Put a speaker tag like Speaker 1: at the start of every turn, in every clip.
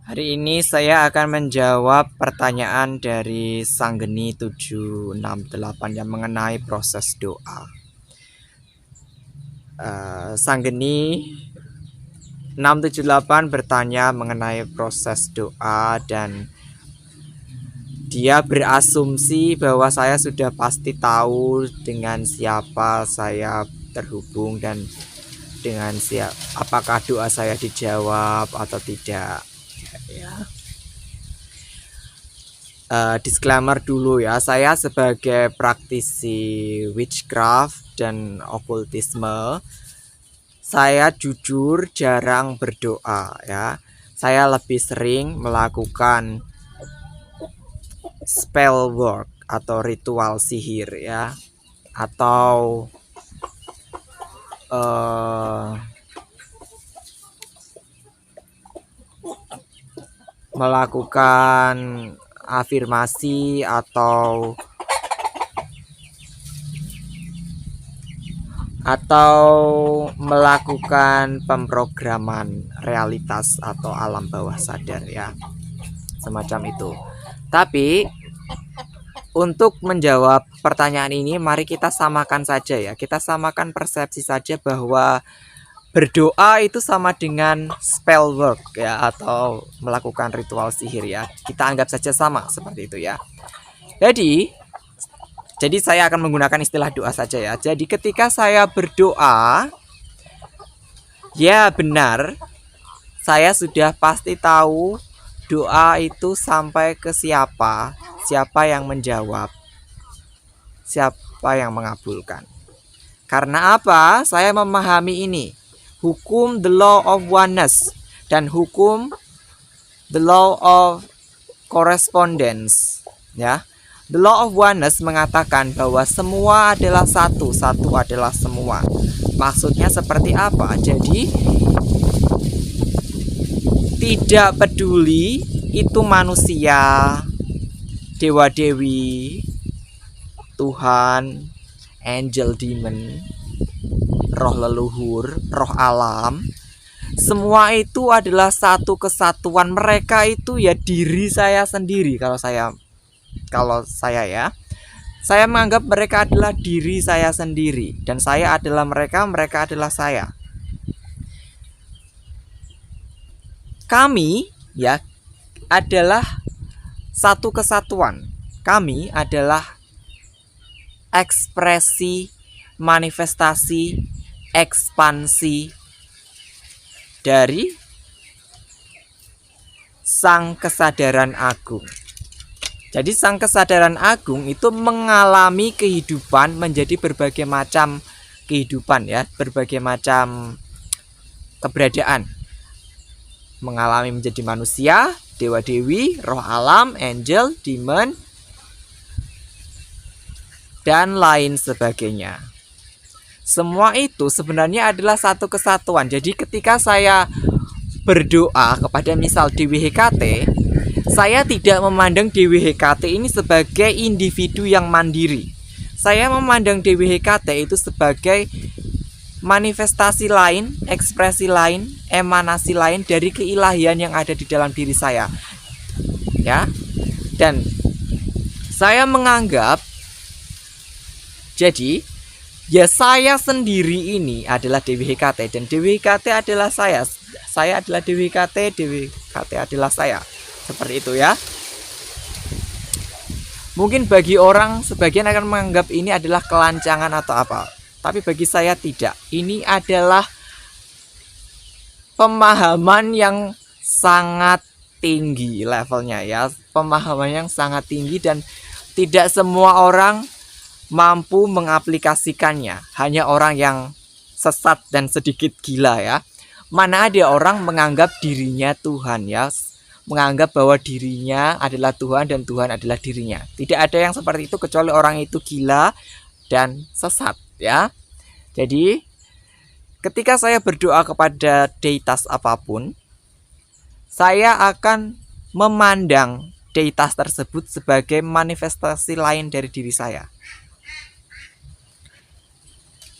Speaker 1: Hari ini saya akan menjawab pertanyaan dari Sanggeni 768 yang mengenai proses doa. Sanggeni 678 bertanya mengenai proses doa dan dia berasumsi bahwa saya sudah pasti tahu dengan siapa saya terhubung dan dengan siapa, apakah doa saya dijawab atau tidak. Ya. Disclaimer dulu ya, saya sebagai praktisi witchcraft dan okultisme, saya jujur jarang berdoa ya. Saya lebih sering melakukan spell work atau ritual sihir ya, atau melakukan afirmasi atau melakukan pemrograman realitas atau alam bawah sadar ya, semacam itu. Tapi untuk menjawab pertanyaan ini, mari kita samakan saja ya, kita samakan persepsi saja bahwa berdoa itu sama dengan spell work ya, atau melakukan ritual sihir ya. Kita anggap saja sama seperti itu ya. Jadi saya akan menggunakan istilah doa saja ya. Jadi ketika saya berdoa, ya benar, saya sudah pasti tahu doa itu sampai ke siapa, siapa yang menjawab, siapa yang mengabulkan. Karena apa? Saya memahami ini. Hukum the law of oneness dan hukum the law of correspondence ya. The law of oneness mengatakan bahwa semua adalah satu, satu adalah semua. Maksudnya seperti apa? Jadi tidak peduli itu manusia, dewa-dewi, Tuhan, angel, demon, roh leluhur, roh alam, semua itu adalah satu kesatuan. Mereka itu ya diri saya sendiri. Kalau saya ya, saya menganggap mereka adalah diri saya sendiri, dan saya adalah mereka, mereka adalah saya. Kami ya adalah satu kesatuan. Kami adalah ekspresi, manifestasi, ekspansi dari sang kesadaran agung. Jadi sang kesadaran agung itu mengalami kehidupan menjadi berbagai macam kehidupan ya, berbagai macam keberadaan. Mengalami menjadi manusia, dewa-dewi, roh alam, angel, demon, dan lain sebagainya. Semua itu sebenarnya adalah satu kesatuan. Jadi ketika saya berdoa kepada misal Dewi Hekate, saya tidak memandang Dewi Hekate ini sebagai individu yang mandiri. Saya memandang Dewi Hekate itu sebagai manifestasi lain, ekspresi lain, emanasi lain dari keilahian yang ada di dalam diri saya. Ya. Dan saya menganggap jadi ya saya sendiri ini adalah Dewi Hekate dan Dewi Hekate adalah saya. Saya adalah Dewi Hekate, Dewi Hekate adalah saya. Seperti itu ya. Mungkin bagi orang sebagian akan menganggap ini adalah kelancangan atau apa. Tapi bagi saya tidak. Ini adalah pemahaman yang sangat tinggi levelnya ya. Pemahaman yang sangat tinggi dan tidak semua orang mampu mengaplikasikannya. Hanya orang yang sesat dan sedikit gila ya. Mana ada orang menganggap dirinya Tuhan ya, menganggap bahwa dirinya adalah Tuhan dan Tuhan adalah dirinya. Tidak ada yang seperti itu kecuali orang itu gila dan sesat ya. Jadi ketika saya berdoa kepada deitas apapun, saya akan memandang deitas tersebut sebagai manifestasi lain dari diri saya.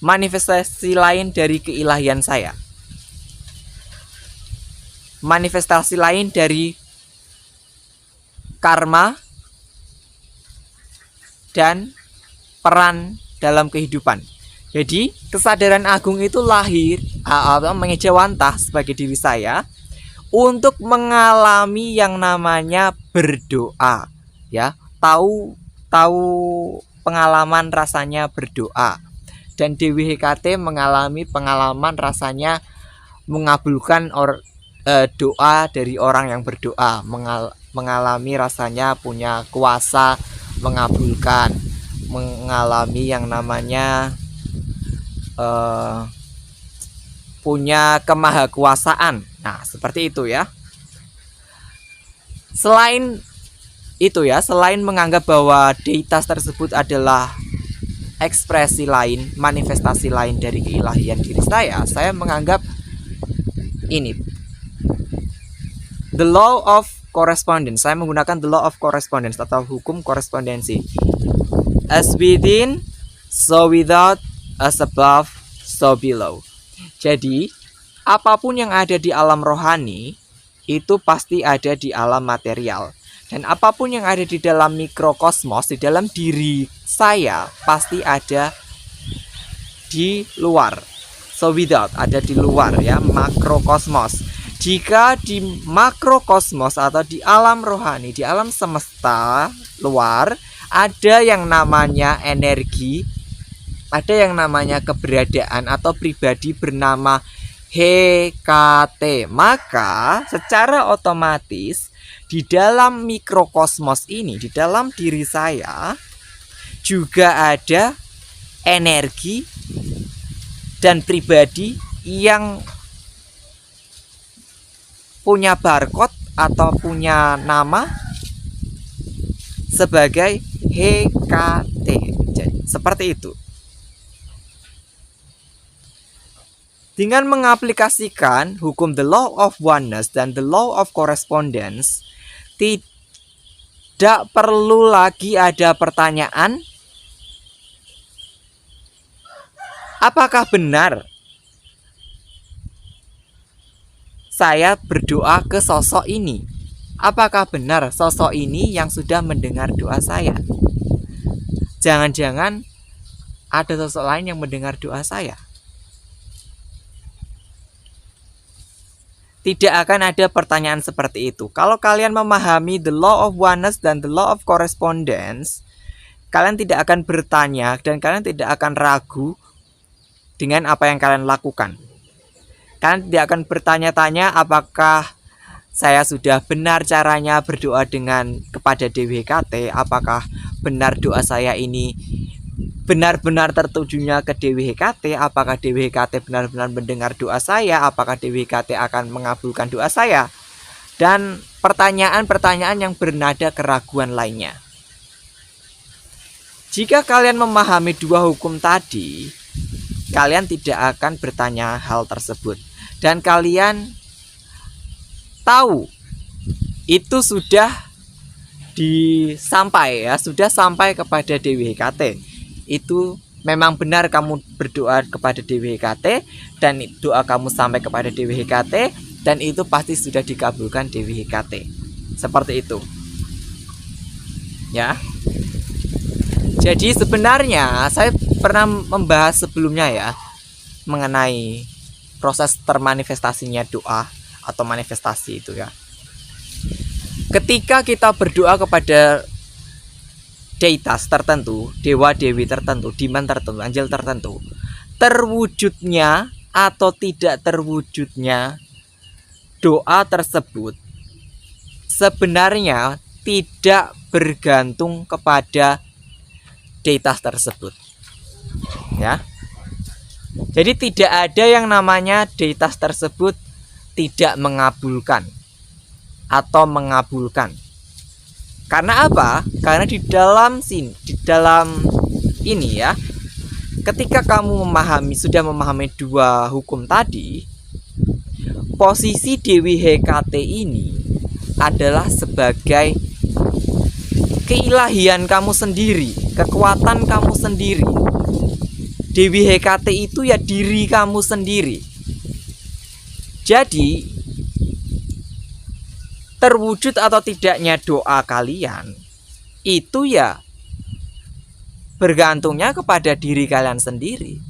Speaker 1: Manifestasi lain dari keilahian saya. manifestasi lain dari karma dan peran dalam kehidupan. Jadi kesadaran agung itu lahir mengejawantah sebagai diri saya untuk mengalami yang namanya berdoa, ya, tahu pengalaman rasanya berdoa. Dan Dewi Hekate mengalami pengalaman rasanya mengabulkan doa dari orang yang berdoa, mengalami rasanya punya kuasa mengabulkan, mengalami yang namanya punya kemahakuasaan. Nah, seperti itu ya. Selain itu ya, selain menganggap bahwa deitas tersebut adalah ekspresi lain, manifestasi lain dari keilahian diri saya menganggap ini the law of correspondence. Saya menggunakan the law of correspondence atau hukum korespondensi. As within, so without, as above, so below. Jadi, apapun yang ada di alam rohani itu pasti ada di alam material. Dan apapun yang ada di dalam mikrokosmos, di dalam diri saya, pasti ada di luar. So without, ada di luar ya, makrokosmos. Jika di makrokosmos atau di alam rohani, di alam semesta luar, ada yang namanya energi, ada yang namanya keberadaan atau pribadi bernama Hekate. Maka secara otomatis di dalam mikrokosmos ini, di dalam diri saya juga ada energi dan pribadi yang punya barcode atau punya nama sebagai Hekate. Jadi, seperti itu. Dengan mengaplikasikan hukum the law of oneness dan the law of correspondence, tidak perlu lagi ada pertanyaan, apakah benar saya berdoa ke sosok ini? Apakah benar sosok ini yang sudah mendengar doa saya? Jangan-jangan ada sosok lain yang mendengar doa saya. Tidak akan ada pertanyaan seperti itu. Kalau kalian memahami the law of oneness dan the law of correspondence, kalian tidak akan bertanya dan kalian tidak akan ragu dengan apa yang kalian lakukan. Kalian tidak akan bertanya-tanya apakah saya sudah benar caranya berdoa kepada Dewi Hekate, apakah benar doa saya ini benar-benar tertujunya ke Dewi Hekate, apakah Dewi Hekate benar-benar mendengar doa saya, apakah Dewi Hekate akan mengabulkan doa saya, dan pertanyaan-pertanyaan yang bernada keraguan lainnya. Jika kalian memahami dua hukum tadi, kalian tidak akan bertanya hal tersebut, dan kalian tahu itu sudah sudah sampai kepada Dewi Hekate. Itu memang benar kamu berdoa kepada Dewi Hekate, dan doa kamu sampai kepada Dewi Hekate, dan itu pasti sudah dikabulkan Dewi Hekate. Seperti itu. Ya. Jadi sebenarnya saya pernah membahas sebelumnya ya mengenai proses termanifestasinya doa atau manifestasi itu ya. Ketika kita berdoa kepada deitas tertentu, dewa-dewi tertentu, demon tertentu, angel tertentu, terwujudnya atau tidak terwujudnya doa tersebut sebenarnya tidak bergantung kepada deitas tersebut. Ya. Jadi tidak ada yang namanya deitas tersebut tidak mengabulkan atau mengabulkan. Karena apa? Karena di dalam ini ya, ketika kamu sudah memahami dua hukum tadi, posisi Dewi Hekate ini adalah sebagai keilahian kamu sendiri, kekuatan kamu sendiri. Dewi Hekate itu ya diri kamu sendiri. Jadi terwujud atau tidaknya doa kalian itu ya bergantungnya kepada diri kalian sendiri.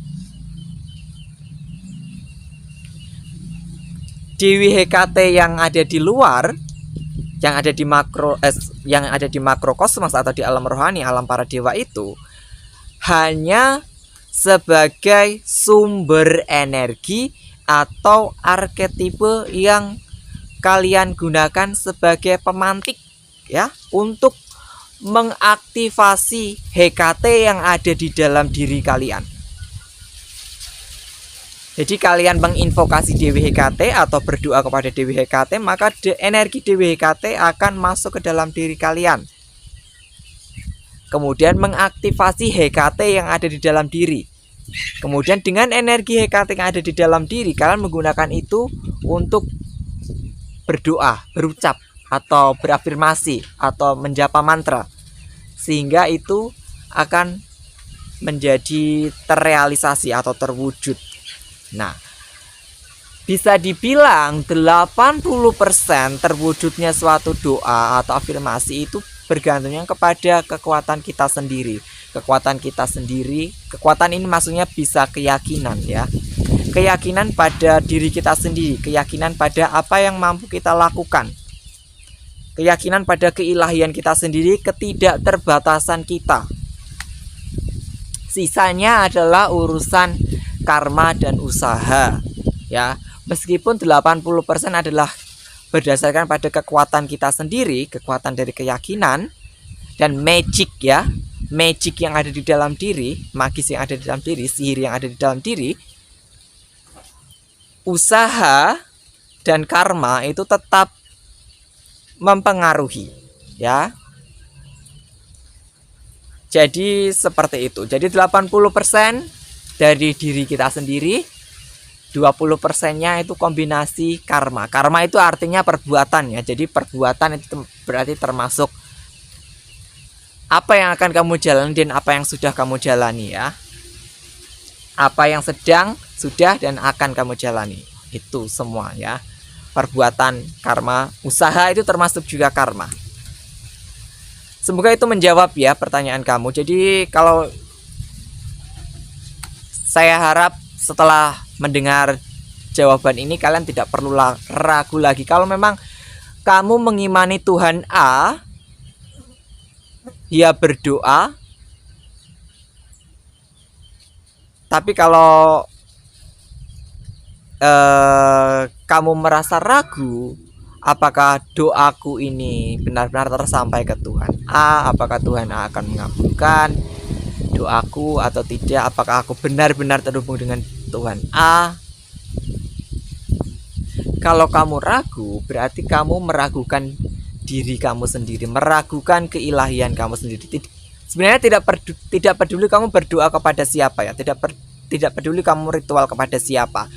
Speaker 1: Dewi Hekate yang ada di luar, yang ada di makrokosmos atau di alam rohani, alam para dewa itu hanya sebagai sumber energi atau arketipe yang kalian gunakan sebagai pemantik ya untuk mengaktifasi Hekate yang ada di dalam diri kalian. Jadi kalian menginvokasi Dewi Hekate atau berdoa kepada Dewi Hekate, maka energi Dewi Hekate akan masuk ke dalam diri kalian. Kemudian mengaktifasi Hekate yang ada di dalam diri. Kemudian dengan energi Hekate yang ada di dalam diri, kalian menggunakan itu untuk berdoa, berucap, atau berafirmasi, atau menjapa mantra. Sehingga itu akan menjadi terrealisasi atau terwujud. Nah, bisa dibilang 80% terwujudnya suatu doa atau afirmasi itu bergantungnya kepada kekuatan kita sendiri. Kekuatan kita sendiri, kekuatan ini maksudnya bisa keyakinan ya. Keyakinan pada diri kita sendiri, keyakinan pada apa yang mampu kita lakukan. Keyakinan pada keilahian kita sendiri, ketidakterbatasan kita. Sisanya adalah urusan karma dan usaha ya. Meskipun 80% adalah berdasarkan pada kekuatan kita sendiri, kekuatan dari keyakinan dan magic ya. Magic yang ada di dalam diri, magis yang ada di dalam diri, sihir yang ada di dalam diri. Usaha dan karma itu tetap mempengaruhi ya. Jadi seperti itu. Jadi 80% dari diri kita sendiri, 20%-nya itu kombinasi karma. Karma itu artinya perbuatan ya. Jadi perbuatan itu berarti termasuk apa yang akan kamu jalani dan apa yang sudah kamu jalani ya. Apa yang sedang, sudah, dan akan kamu jalani. Itu semua ya. Perbuatan, karma, usaha itu termasuk juga karma. Semoga itu menjawab ya pertanyaan kamu. Jadi kalau saya harap setelah mendengar jawaban ini kalian tidak perlu ragu lagi. Kalau memang kamu mengimani Tuhan A, ya berdoa. Tapi kalau kamu merasa ragu apakah doaku ini benar-benar tersampai ke Tuhan A, apakah Tuhan A akan mengabulkan doaku atau tidak, apakah aku benar-benar terhubung dengan Tuhan A. Kalau kamu ragu, berarti kamu meragukan diri kamu sendiri, meragukan keilahian kamu sendiri. Sebenarnya tidak peduli kamu berdoa kepada siapa ya, tidak peduli kamu ritual kepada siapa.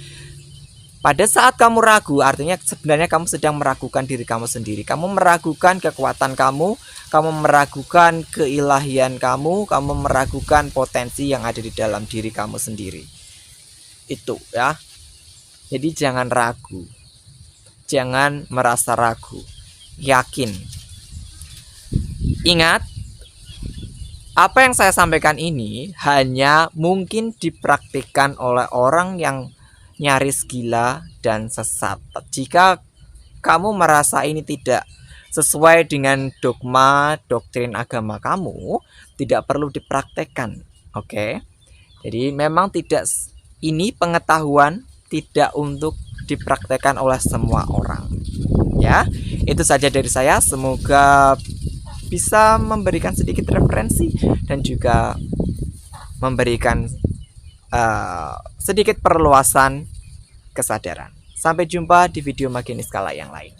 Speaker 1: Pada saat kamu ragu, artinya sebenarnya kamu sedang meragukan diri kamu sendiri. Kamu meragukan kekuatan kamu meragukan keilahian kamu meragukan potensi yang ada di dalam diri kamu sendiri. Itu ya. Jadi jangan ragu. Jangan merasa ragu. Yakin. Ingat, apa yang saya sampaikan ini hanya mungkin dipraktikkan oleh orang yang nyaris gila dan sesat. Jika kamu merasa ini tidak sesuai dengan dogma doktrin agama kamu, tidak perlu dipraktekkan. Oke. Jadi memang tidak, ini pengetahuan tidak untuk dipraktekkan oleh semua orang. Ya, itu saja dari saya. Semoga bisa memberikan sedikit referensi dan juga memberikan sedikit perluasan kesadaran. Sampai jumpa di video Maginis Kala yang lain.